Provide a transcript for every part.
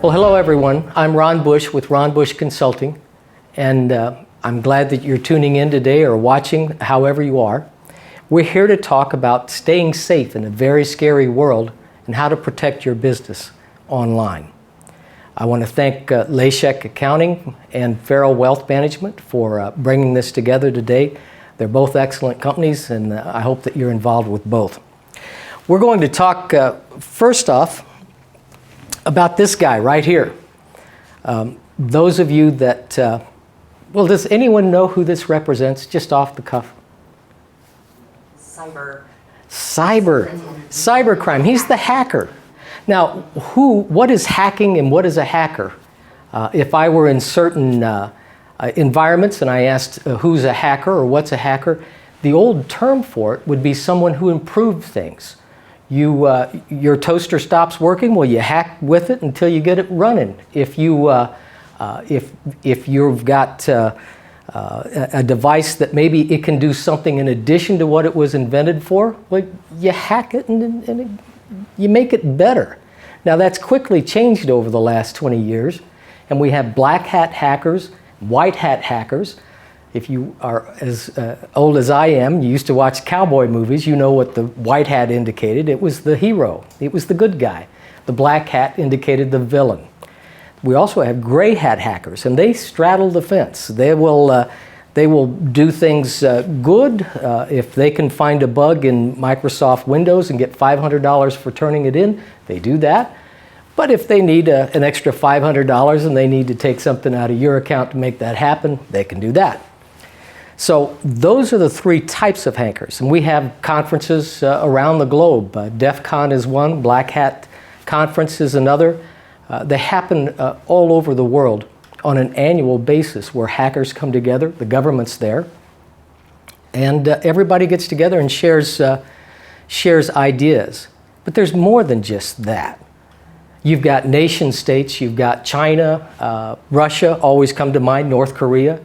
Well, hello everyone. I'm Ron Bush with Ron Bush Consulting, and I'm glad that you're tuning in today or watching, however you are. We're here to talk about staying safe in a very scary world and how to protect your business online. I want to thank Laciak Accounting and Farrell Wealth Management for bringing this together today. They're both excellent companies, and I hope that you're involved with both. We're going to talk first off about this guy right here. Those of you that, well, does anyone know who this represents just off the cuff? Cybercrime. He's the hacker. Now, what is hacking and what is a hacker? If I were in certain environments and I asked who's a hacker or what's a hacker, the old term for it would be someone who improved things. Your toaster stops working, well, you hack with it until you get it running. If you've got a device that maybe it can do something in addition to what it was invented for, well, you hack it and you make it better. Now that's quickly changed over the last 20 years, and we have black hat hackers, white hat hackers. If you are as old as I am, you used to watch cowboy movies, you know what the white hat indicated. It was the hero. It was the good guy. The black hat indicated the villain. We also have gray hat hackers, and they straddle the fence. They will do things good. If they can find a bug in Microsoft Windows and get $500 for turning it in, they do that. But if they need an extra $500 and they need to take something out of your account to make that happen, they can do that. So those are the three types of hackers, and we have conferences around the globe. DEF CON is one, Black Hat Conference is another. They happen all over the world on an annual basis where hackers come together, the government's there, and everybody gets together and shares ideas. But there's more than just that. You've got nation states, you've got China, Russia always come to mind, North Korea.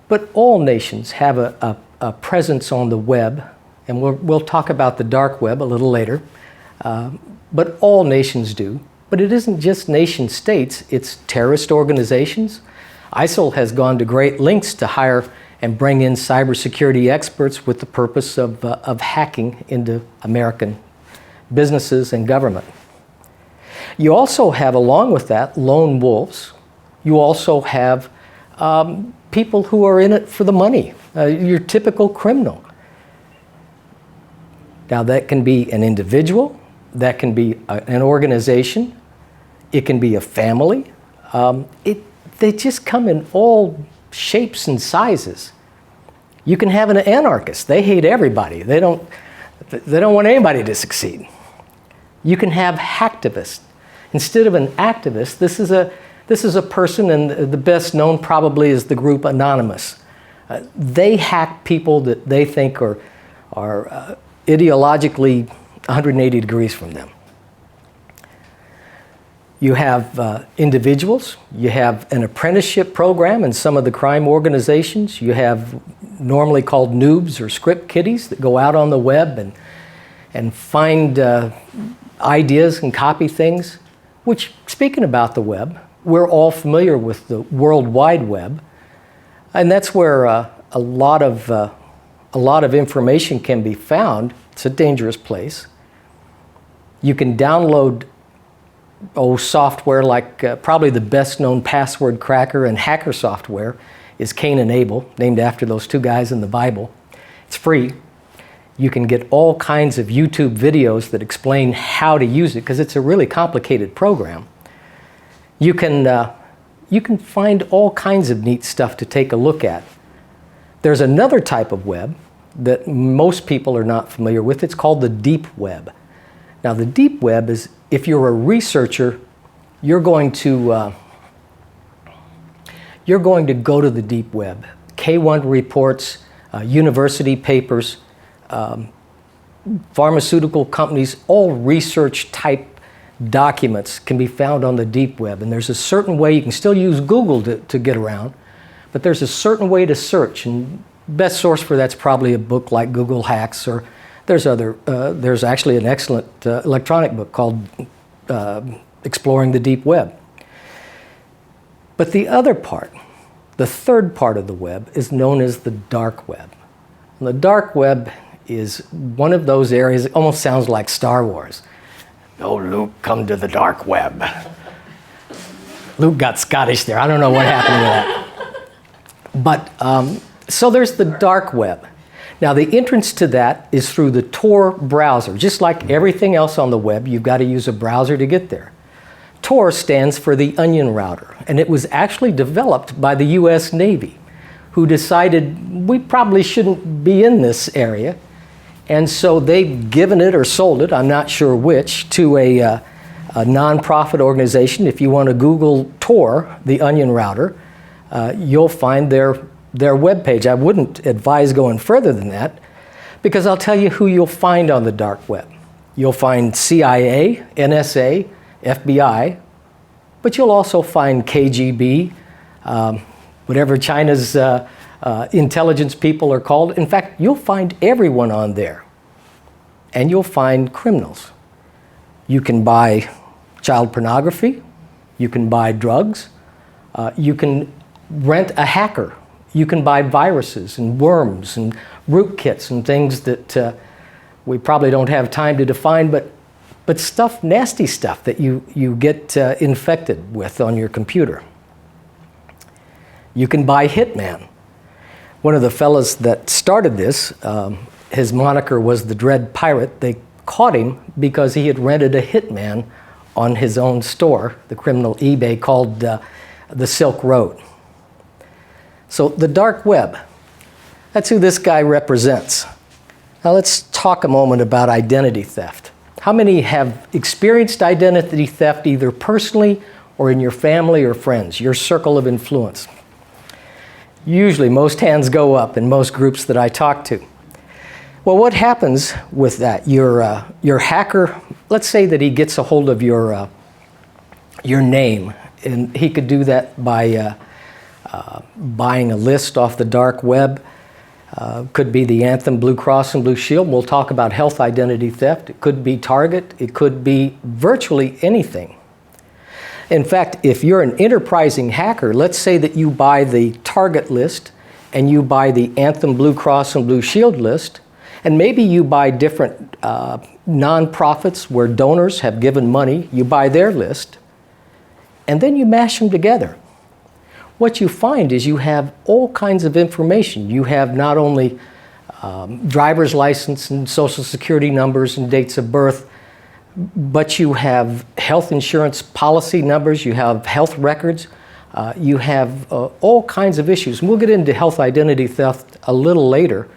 But all nations have a presence on the web, and we'll talk about the dark web a little later, but all nations do. But it isn't just nation states, it's terrorist organizations. ISIL has gone to great lengths to hire and bring in cybersecurity experts with the purpose of hacking into American businesses and government. You also have, along with that, lone wolves. You also have people who are in it for the money, your typical criminal. Now that can be an individual, that can be an organization, it can be a family. They just come in all shapes and sizes. You can have an anarchist, they hate everybody. They don't want anybody to succeed. You can have hacktivists. Instead of an activist, this is a person, and the best known probably is the group Anonymous. They hack people that they think are ideologically 180 degrees from them. You have individuals, you have an apprenticeship program in some of the crime organizations, you have normally called noobs or script kiddies that go out on the web and find ideas and copy things, which, speaking about the web, we're all familiar with the World Wide Web, and that's where a lot of information can be found. It's a dangerous place. You can download software like probably the best known password cracker and hacker software is Cain and Abel, named after those two guys in the Bible. It's free. You can get all kinds of YouTube videos that explain how to use it because it's a really complicated program. You can find all kinds of neat stuff to take a look at. There's another type of web that most people are not familiar with. It's called the deep web. Now the deep web is, if you're a researcher, you're going to go to the deep web. K1 reports, university papers, pharmaceutical companies, all research type documents can be found on the deep web. And there's a certain way, you can still use Google to get around, but there's a certain way to search. And best source for that's probably a book like Google Hacks, or there's actually an excellent electronic book called exploring the deep web. But the other part, the third part of the web, is known as the dark web. And the dark web is one of those areas, it almost sounds like Star Wars. Oh, Luke, come to the dark web. Luke got Scottish there. I don't know what happened to that. But, so there's the dark web. Now, the entrance to that is through the Tor browser. Just like everything else on the web, you've got to use a browser to get there. Tor stands for the onion router, and it was actually developed by the US Navy, who decided we probably shouldn't be in this area. And so they've given it or sold it, I'm not sure which, to a nonprofit organization. If you want to Google Tor, the onion router, you'll find their webpage. I wouldn't advise going further than that, because I'll tell you who you'll find on the dark web. You'll find CIA, NSA, FBI, but you'll also find KGB, whatever China's intelligence people are called. In fact, you'll find everyone on there, and you'll find criminals. You can buy child pornography, you can buy drugs, you can rent a hacker, you can buy viruses and worms and rootkits and things that we probably don't have time to define, but stuff, nasty stuff that you get infected with on your computer. You can buy Hitman. One of the fellas that started this, his moniker was the Dread Pirate. They caught him because he had rented a Hitman on his own store, the criminal eBay, called the Silk Road. So the dark web, that's who this guy represents. Now let's talk a moment about identity theft. How many have experienced identity theft either personally or in your family or friends, your circle of influence? Usually most hands go up in most groups that I talk to. Well, what happens with that? Your hacker, let's say that he gets a hold of your name, and he could do that by buying a list off the dark web. Could be the Anthem, Blue Cross and Blue Shield. We'll talk about health identity theft. It could be Target. It could be virtually anything. In fact, if you're an enterprising hacker, let's say that you buy the Target list and you buy the Anthem, Blue Cross and Blue Shield list, and maybe you buy different nonprofits where donors have given money, you buy their list, and then you mash them together. What you find is you have all kinds of information. You have not only driver's license and social security numbers and dates of birth, but you have health insurance policy numbers, you have health records, you have all kinds of issues. And we'll get into health identity theft a little later,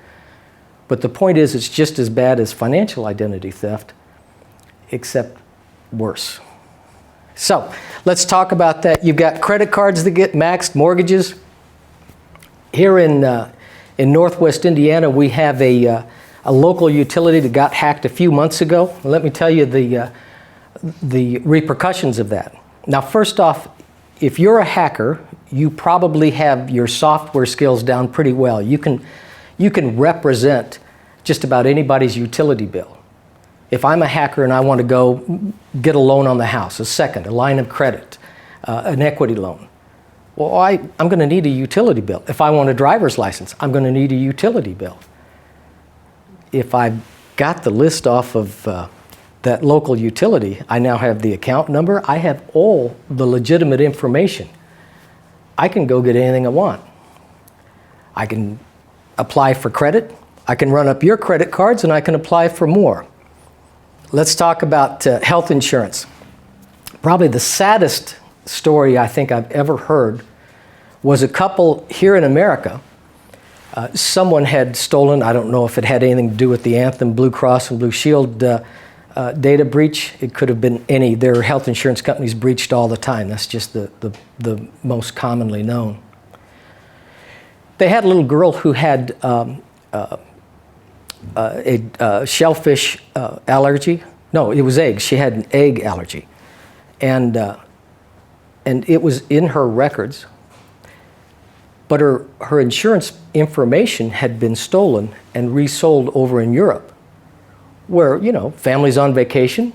but the point is it's just as bad as financial identity theft, except worse. So let's talk about that. You've got credit cards that get maxed, mortgages. Here in Northwest Indiana, we have a local utility that got hacked a few months ago. Let me tell you the repercussions of that. Now, first off, if you're a hacker, you probably have your software skills down pretty well. You can represent just about anybody's utility bill. If I'm a hacker and I want to go get a loan on the house, a line of credit, an equity loan, well, I'm going to need a utility bill. If I want a driver's license, I'm going to need a utility bill. If I've got the list off of that local utility, I now have the account number, I have all the legitimate information. I can go get anything I want. I can apply for credit, I can run up your credit cards, and I can apply for more. Let's talk about health insurance. Probably the saddest story I think I've ever heard was a couple here in America. Someone had stolen, I don't know if it had anything to do with the Anthem, Blue Cross and Blue Shield data breach. It could have been any. Their health insurance companies breached all the time. That's just the most commonly known. They had a little girl who had a shellfish allergy. No, it was eggs. She had an egg allergy. And it was in her records. But her insurance information had been stolen and resold over in Europe, where, families on vacation,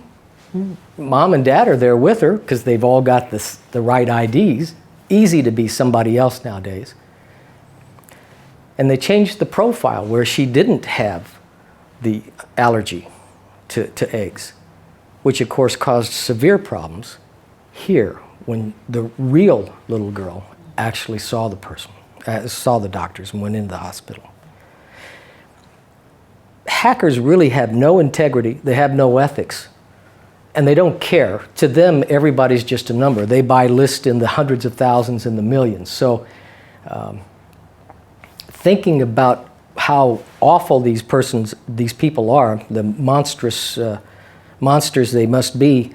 Mom and dad are there with her because they've all got the right IDs. Easy to be somebody else nowadays. And they changed the profile where she didn't have the allergy to eggs, which of course caused severe problems here when the real little girl actually saw the doctors and went into the hospital. Hackers really have no integrity, they have no ethics, and they don't care. To them, everybody's just a number. They buy lists in the hundreds of thousands and the millions. So thinking about how awful these people are, the monstrous monsters they must be,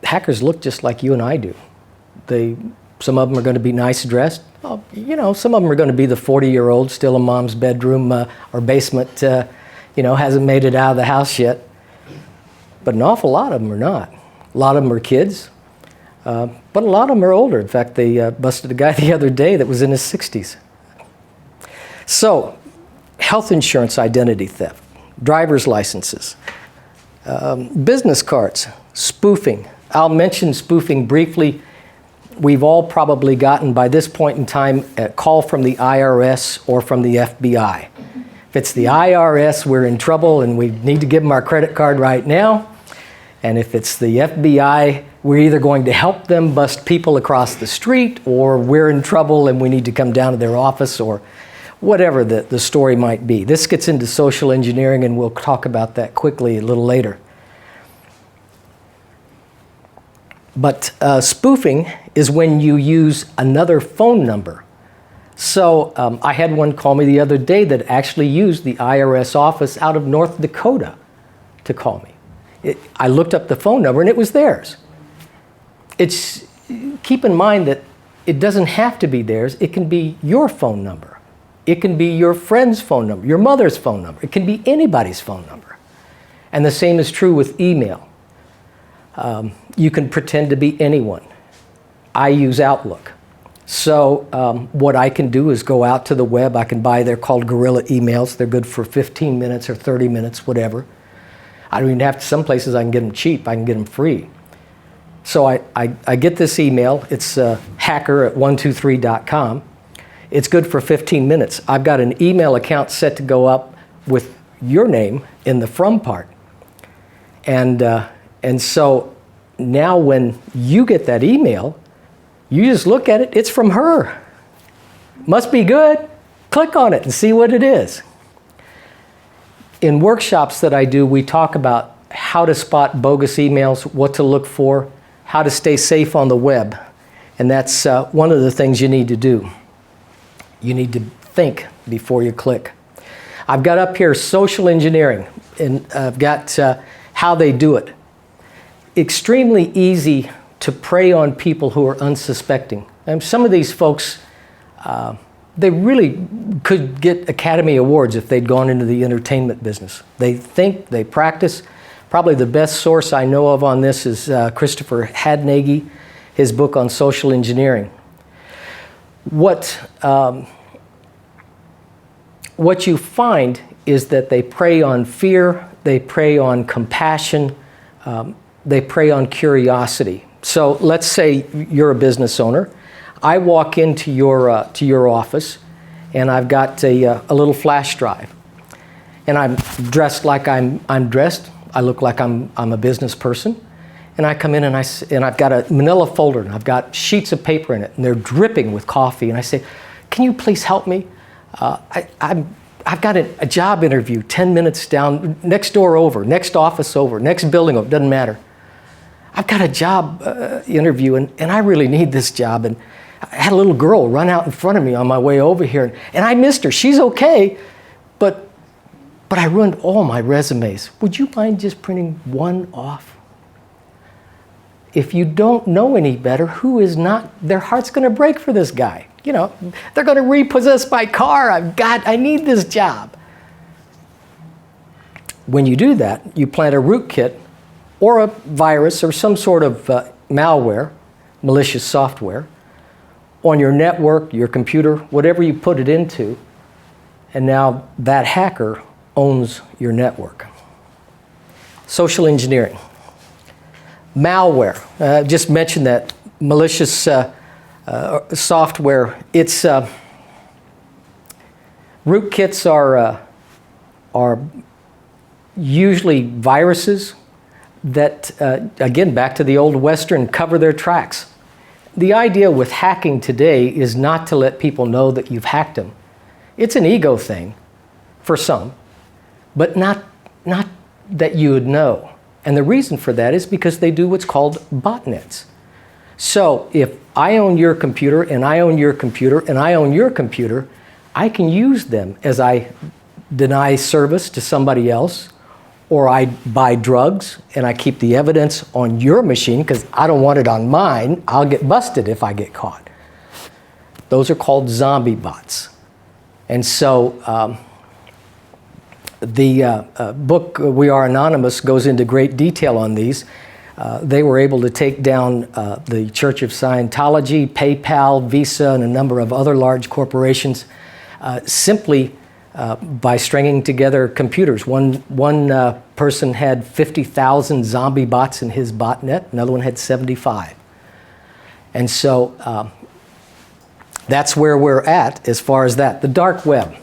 hackers look just like you and I do. Some of them are going to be nice dressed. Well, some of them are going to be the 40-year-old still in mom's bedroom or basement, hasn't made it out of the house yet. But an awful lot of them are not. A lot of them are kids, but a lot of them are older. In fact, they busted a guy the other day that was in his 60s. So, health insurance identity theft, driver's licenses, business cards, spoofing. I'll mention spoofing briefly. We've all probably gotten, by this point in time, a call from the IRS or from the FBI. If it's the IRS, we're in trouble and we need to give them our credit card right now. And if it's the FBI, we're either going to help them bust people across the street, or we're in trouble and we need to come down to their office, or whatever the story might be. This gets into social engineering, and we'll talk about that quickly a little later. But spoofing is when you use another phone number. So I had one call me the other day that actually used the IRS office out of North Dakota to call me. I looked up the phone number and it was theirs. Keep in mind that it doesn't have to be theirs. It can be your phone number. It can be your friend's phone number, your mother's phone number. It can be anybody's phone number. And the same is true with email. You can pretend to be anyone. I use Outlook. So what I can do is go out to the web. I can buy, they're called guerrilla emails. They're good for 15 minutes or 30 minutes, whatever. I don't even have to, some places I can get them cheap. I can get them free. So I get this email. It's hacker@123.com. It's good for 15 minutes. I've got an email account set to go up with your name in the from part. And so now when you get that email, you just look at it, it's from her. Must be good. Click on it and see what it is. In workshops that I do, we talk about how to spot bogus emails, what to look for, how to stay safe on the web. And that's one of the things you need to do. You need to think before you click. I've got up here social engineering, and I've got how they do it. Extremely easy to prey on people who are unsuspecting. And some of these folks, they really could get Academy Awards if they'd gone into the entertainment business. They think, they practice. Probably the best source I know of on this is Christopher Hadnagy, his book on social engineering. What you find is that they prey on fear, they prey on compassion, they prey on curiosity. So let's say you're a business owner. I walk into your office, and I've got a little flash drive, and I'm dressed like I'm dressed. I look like I'm a business person, and I come in and I've got a manila folder, and I've got sheets of paper in it, and they're dripping with coffee. And I say, "Can you please help me? I've got a job interview 10 minutes down, next door over, next office over, next building over, doesn't matter. I've got a job interview, and I really need this job. And I had a little girl run out in front of me on my way over here, and I missed her. She's okay, but I ruined all my resumes. Would you mind just printing one off?" If you don't know any better, who is not, their heart's going to break for this guy. You know, they're going to repossess my car. I need this job. When you do that, you plant a rootkit or a virus or some sort of malware, malicious software, on your network, your computer, whatever you put it into, and now that hacker owns your network. Social engineering. Malware. Just mentioned that malicious software. It's rootkits are usually viruses that, again, back to the old Western, cover their tracks. The idea with hacking today is not to let people know that you've hacked them. It's an ego thing for some, but not that you would know. And the reason for that is because they do what's called botnets. So if I own your computer, and I own your computer, and I own your computer, I can use them as I deny service to somebody else, or I buy drugs and I keep the evidence on your machine because I don't want it on mine. I'll get busted if I get caught. Those are called zombie bots. And so the book, We Are Anonymous, goes into great detail on these. They were able to take down the Church of Scientology, PayPal, Visa, and a number of other large corporations simply by stringing together computers. One person had 50,000 zombie bots in his botnet. Another one had 75. And so that's where we're at as far as that. The dark web.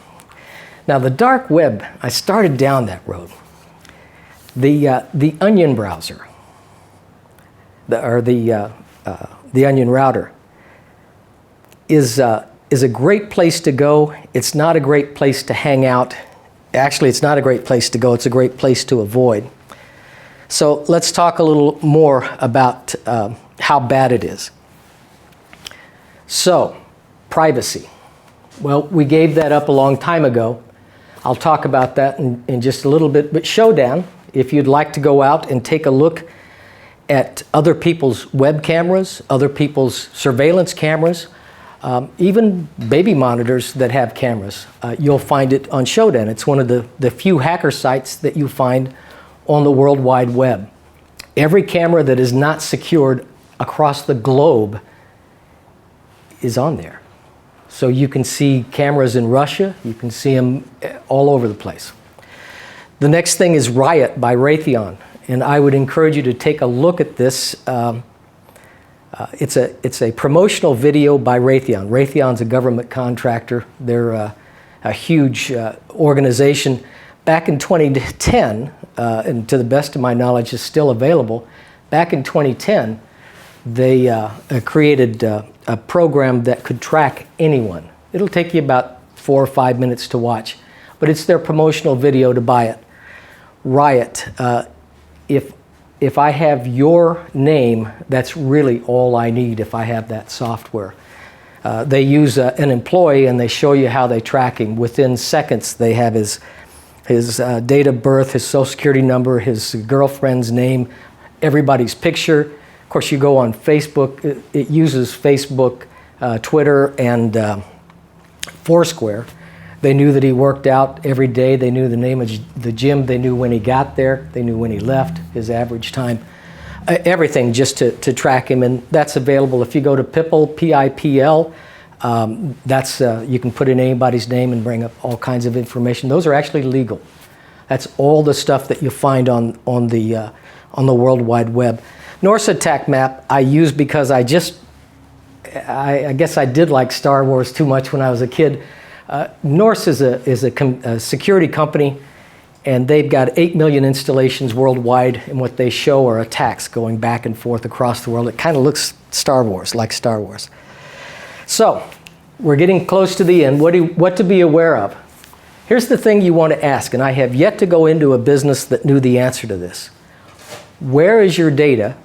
Now the dark web, I started down that road. The Onion browser, the Onion router, is a great place to go. It's not a great place to hang out. Actually, it's not a great place to go. It's a great place to avoid. So let's talk a little more about how bad it is. So, privacy. Well, we gave that up a long time ago. I'll talk about that in just a little bit. But Showdown, if you'd like to go out and take a look at other people's web cameras, other people's surveillance cameras, even baby monitors that have cameras, you'll find it on Showdown. It's one of the few hacker sites that you find on the World Wide Web. Every camera that is not secured across the globe is on there. So you can see cameras in Russia, you can see them all over the place. The next thing is Riot by Raytheon, and I would encourage you to take a look at this. It's a promotional video by Raytheon. Raytheon's a government contractor. They're a huge organization. Back in 2010, and to the best of my knowledge is still available, back in 2010, they created a program that could track anyone. It'll take you about 4 or 5 minutes to watch, but it's their promotional video to buy it. Riot, if I have your name, that's really all I need if I have that software. They use an employee and they show you how they track him. Within seconds, they have his date of birth, his social security number, his girlfriend's name, everybody's picture. Of course, you go on Facebook. It uses Facebook, Twitter, and Foursquare. They knew that he worked out every day. They knew the name of the gym. They knew when he got there. They knew when he left, his average time. Everything just to track him. And that's available. If you go to Pipl, P-I-P-L, you can put in anybody's name and bring up all kinds of information. Those are actually legal. That's all the stuff that you find on the World Wide Web. Norse Attack Map I use because I guess I did like Star Wars too much when I was a kid. Norse is a security company, and they've got 8 million installations worldwide, and what they show are attacks going back and forth across the world. It kind of looks like Star Wars. So, we're getting close to the end. What to be aware of? Here's the thing you want to ask, and I have yet to go into a business that knew the answer to this. Where is your data?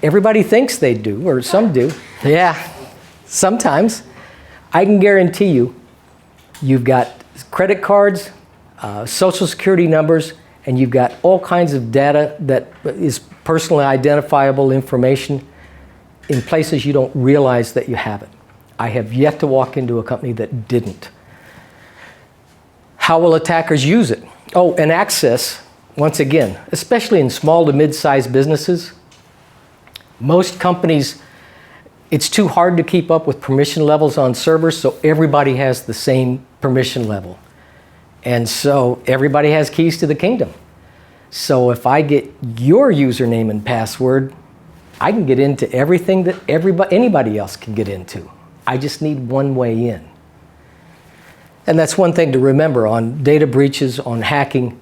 Everybody thinks they do, or some do. Yeah, sometimes. I can guarantee you've got credit cards, social security numbers, and you've got all kinds of data that is personally identifiable information in places you don't realize that you have it. I have yet to walk into a company that didn't. How will attackers use it? Oh, and access, once again, especially in small to mid-sized businesses. Most companies, it's too hard to keep up with permission levels on servers, so everybody has the same permission level. And so everybody has keys to the kingdom. So if I get your username and password, I can get into everything that anybody else can get into. I just need one way in. And that's one thing to remember on data breaches, on hacking.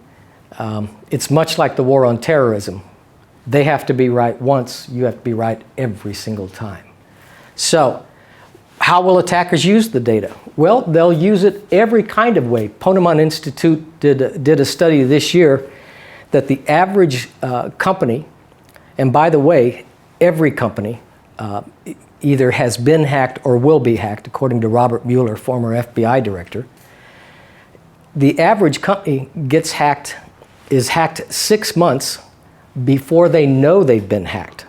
It's much like the war on terrorism. They have to be right once, you have to be right every single time. So, how will attackers use the data? Well, they'll use it every kind of way. Ponemon Institute did a study this year that the average company, and by the way, every company either has been hacked or will be hacked, according to Robert Mueller, former FBI director. The average company is hacked 6 months before they know they've been hacked.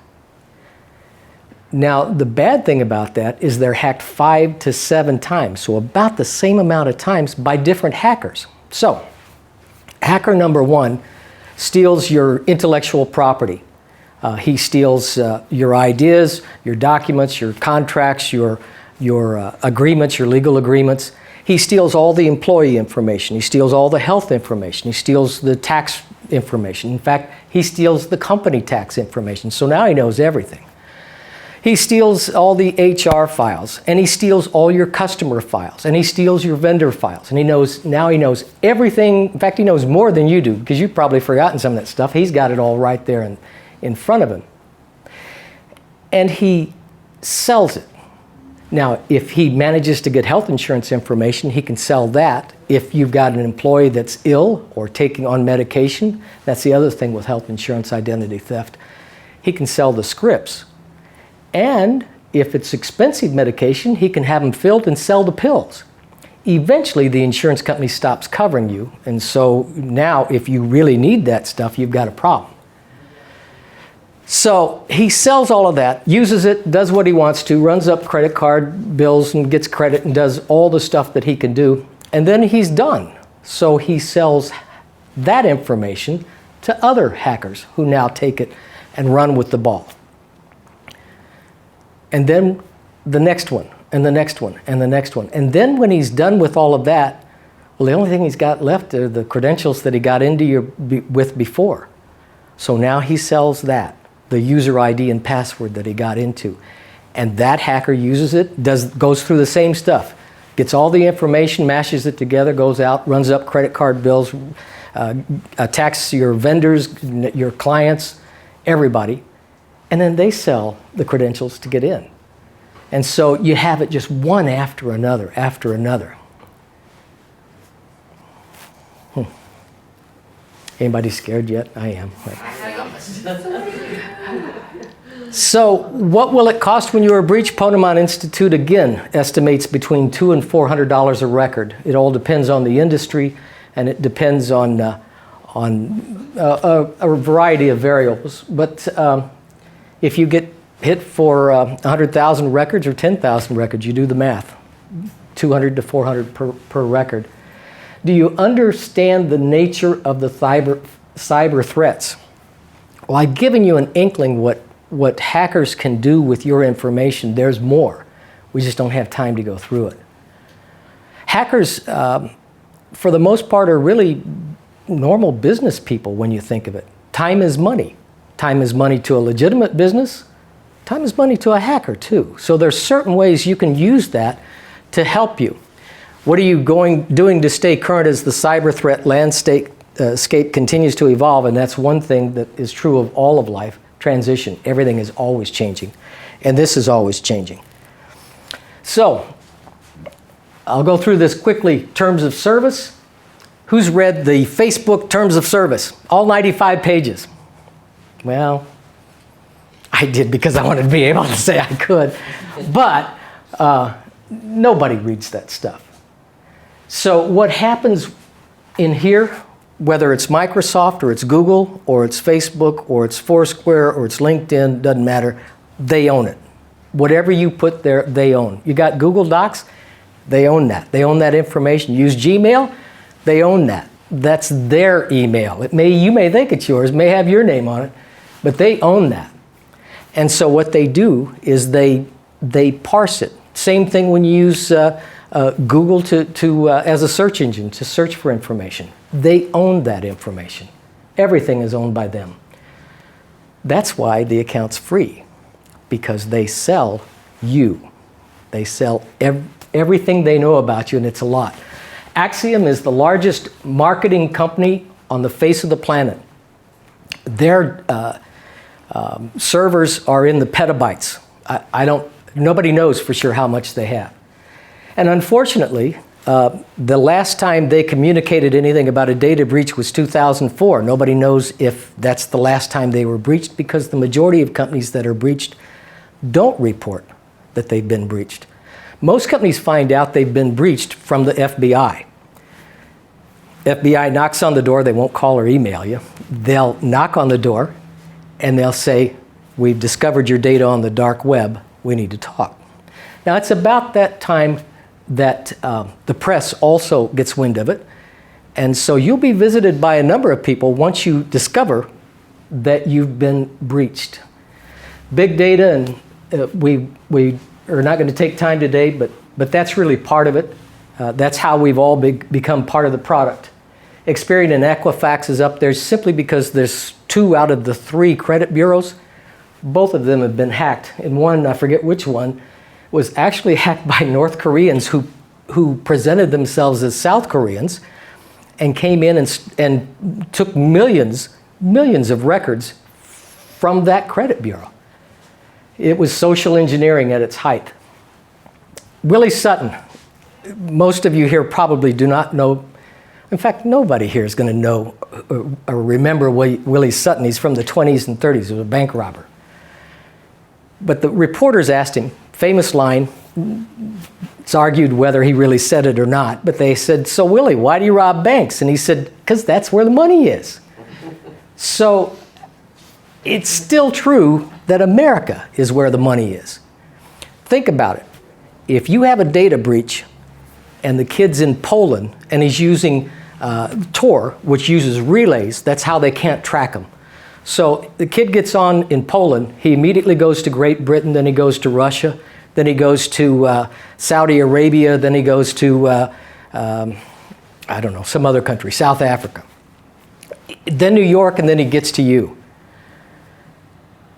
Now, the bad thing about that is they're hacked 5 to 7 times, so about the same amount of times by different hackers. So, hacker number 1 steals your intellectual property. He steals your ideas, your documents, your contracts, your agreements, your legal agreements. He steals all the employee information. He steals all the health information. He steals the tax information. In fact, he steals the company tax information. So now he knows everything. He steals all the HR files, and he steals all your customer files, and he steals your vendor files. And now he knows everything. In fact, he knows more than you do, because you've probably forgotten some of that stuff. He's got it all right there in front of him. And he sells it. Now, if he manages to get health insurance information, he can sell that. If you've got an employee that's ill or taking on medication, that's the other thing with health insurance identity theft, he can sell the scripts. And if it's expensive medication, he can have them filled and sell the pills. Eventually, the insurance company stops covering you, and so now if you really need that stuff, you've got a problem. So he sells all of that, uses it, does what he wants to, runs up credit card bills and gets credit and does all the stuff that he can do, and then he's done. So he sells that information to other hackers who now take it and run with the ball. And then the next one, and the next one, and the next one. And then when he's done with all of that, well, the only thing he's got left are the credentials that he got into with before. So now he sells that, the user ID and password that he got into. And that hacker uses it, goes through the same stuff, gets all the information, mashes it together, goes out, runs up credit card bills, attacks your vendors, your clients, everybody. And then they sell the credentials to get in. And so you have it just one after another, after another. Anybody scared yet? I am. So what will it cost when you are breached? Ponemon Institute, again, estimates between $200 and $400 a record. It all depends on the industry, and it depends on a variety of variables. But if you get hit for 100,000 records or 10,000 records, you do the math, 200 to 400 per record. Do you understand the nature of the cyber threats? Well, I've given you an inkling what hackers can do with your information. There's more. We just don't have time to go through it. Hackers, for the most part, are really normal business people when you think of it. Time is money. Time is money to a legitimate business. Time is money to a hacker, too. So there's certain ways you can use that to help you. What are you doing to stay current as the cyber threat landscape continues to evolve? And that's one thing that is true of all of life, transition. Everything is always changing. And this is always changing. So I'll go through this quickly. Terms of service. Who's read the Facebook Terms of Service? All 95 pages. Well, I did because I wanted to be able to say I could. But nobody reads that stuff. So what happens in here, whether it's Microsoft or it's Google or it's Facebook or it's Foursquare or it's LinkedIn, doesn't matter, they own it. Whatever you put there, they own. You got Google Docs, they own that. They own that information. Use Gmail, they own that. That's their email. You may think it's yours, may have your name on it, but they own that. And so what they do is they parse it. Same thing when you use Google as a search engine to search for information. They own that information. Everything is owned by them. That's why the account's free, because they sell you. They sell everything they know about you, and it's a lot. Acxiom is the largest marketing company on the face of the planet. Their servers are in the petabytes. Nobody knows for sure how much they have. And unfortunately, the last time they communicated anything about a data breach was 2004. Nobody knows if that's the last time they were breached, because the majority of companies that are breached don't report that they've been breached. Most companies find out they've been breached from the FBI. FBI knocks on the door. They won't call or email you. They'll knock on the door and they'll say, "We've discovered your data on the dark web. We need to talk." Now, it's about that time that the press also gets wind of it. And so you'll be visited by a number of people once you discover that you've been breached. Big data, and we are not going to take time today, but that's really part of it. That's how we've all become part of the product. Experian and Equifax is up there simply because there's 2 out of the 3 credit bureaus. Both of them have been hacked. And one, I forget which one, was actually hacked by North Koreans who presented themselves as South Koreans and came in and took millions of records from that credit bureau. It was social engineering at its height. Willie Sutton, most of you here probably do not know. In fact, nobody here is going to know or remember Willie Sutton. He's from the 20s and 30s. He was a bank robber. But the reporters asked him, famous line, it's argued whether he really said it or not, but they said, "So Willie, why do you rob banks?" And he said, "Because that's where the money is." So it's still true that America is where the money is. Think about it. If you have a data breach and the kid's in Poland and he's using Tor, which uses relays, that's how they can't track him. So the kid gets on in Poland, he immediately goes to Great Britain, then he goes to Russia, then he goes to Saudi Arabia, then he goes to, I don't know, some other country, South Africa. Then New York, and then he gets to you.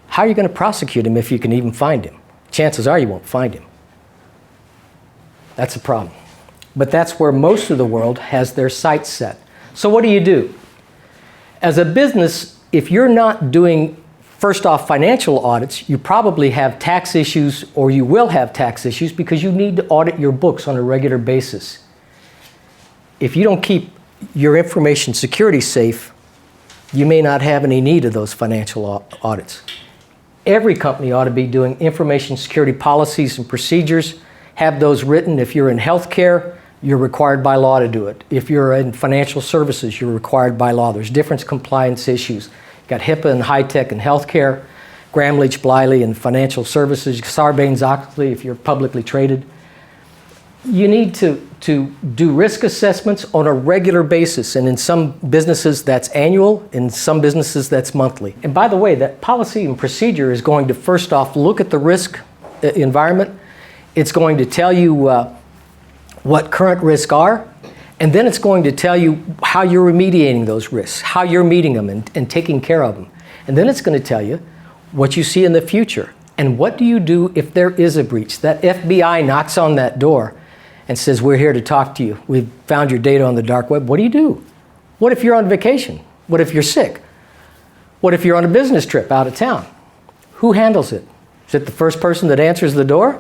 How are you going to prosecute him if you can even find him? Chances are you won't find him. That's a problem. But that's where most of the world has their sights set. So what do? As a business, if you're not doing, first off, financial audits, you probably have tax issues, or you will have tax issues because you need to audit your books on a regular basis. If you don't keep your information security safe, you may not have any need of those financial audits. Every company ought to be doing information security policies and procedures, have those written. If you're in healthcare, you're required by law to do it. If you're in financial services, you're required by law. There's different compliance issues. You've got HIPAA and high-tech and healthcare, Gramm-Leach-Bliley and financial services, Sarbanes-Oxley if you're publicly traded. You need to do risk assessments on a regular basis, and in some businesses that's annual, in some businesses that's monthly. And by the way, that policy and procedure is going to first off look at the risk environment. It's going to tell you what current risks are, and then it's going to tell you how you're remediating those risks, how you're meeting them and taking care of them. And then it's going to tell you what you see in the future. And what do you do if there is a breach? That FBI knocks on that door and says, "We're here to talk to you. We've found your data on the dark web." What do? What if you're on vacation? What if you're sick? What if you're on a business trip out of town? Who handles it? Is it the first person that answers the door?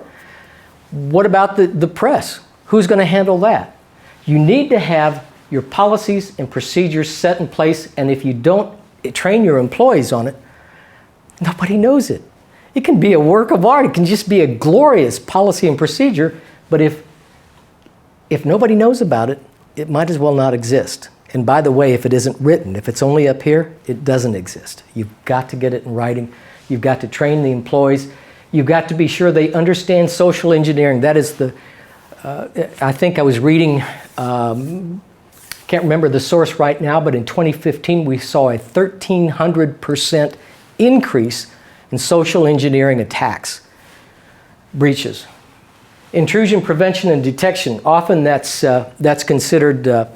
What about the press? Who's going to handle that? You need to have your policies and procedures set in place, and if you don't train your employees on it, nobody knows it. It can be a work of art. It can just be a glorious policy and procedure, but if nobody knows about it, it might as well not exist. And by the way, if it isn't written, if it's only up here, it doesn't exist. You've got to get it in writing. You've got to train the employees. You've got to be sure they understand social engineering. That is I think I was reading, can't remember the source right now, but in 2015 we saw a 1,300% increase in social engineering attacks, breaches. Intrusion prevention and detection, often that's considered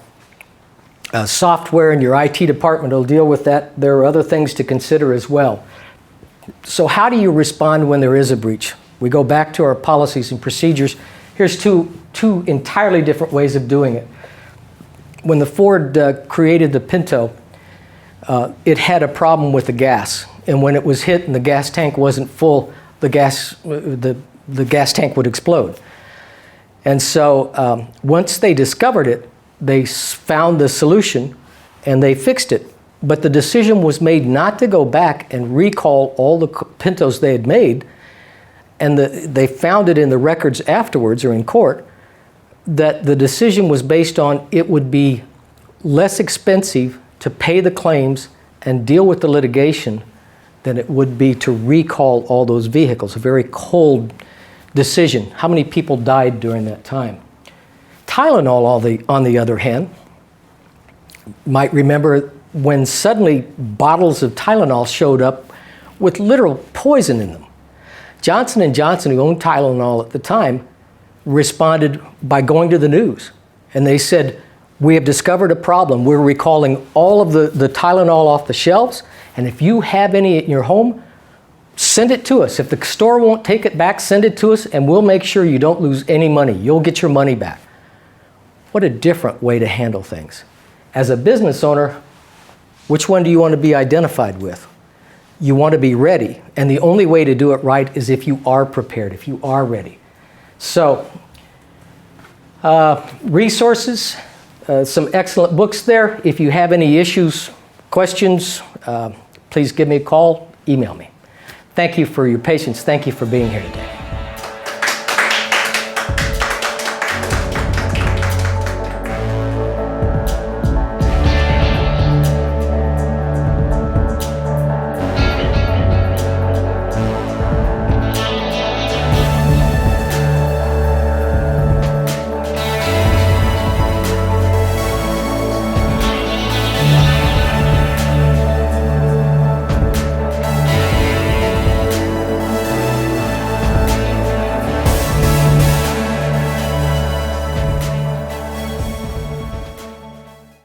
Software in your IT department will deal with that. There are other things to consider as well. So how do you respond when there is a breach? We go back to our policies and procedures. Here's two entirely different ways of doing it. When the Ford created the Pinto, it had a problem with the gas. And when it was hit and the gas tank wasn't full, the gas tank would explode. And so once they discovered it, they found the solution and they fixed it. But the decision was made not to go back and recall all the Pintos they had made. And they found it in the records afterwards or in court that the decision was based on it would be less expensive to pay the claims and deal with the litigation than it would be to recall all those vehicles. A very cold decision. How many people died during that time? Tylenol, on the other hand, might remember when suddenly bottles of Tylenol showed up with literal poison in them. Johnson & Johnson, who owned Tylenol at the time, responded by going to the news. And they said, we have discovered a problem. We're recalling all of the Tylenol off the shelves. And if you have any in your home, send it to us. If the store won't take it back, send it to us and we'll make sure you don't lose any money. You'll get your money back. What a different way to handle things. As a business owner, which one do you want to be identified with? You want to be ready. And the only way to do it right is if you are prepared, if you are ready. So, resources, some excellent books there. If you have any issues, questions, please give me a call, email me. Thank you for your patience. Thank you for being here today.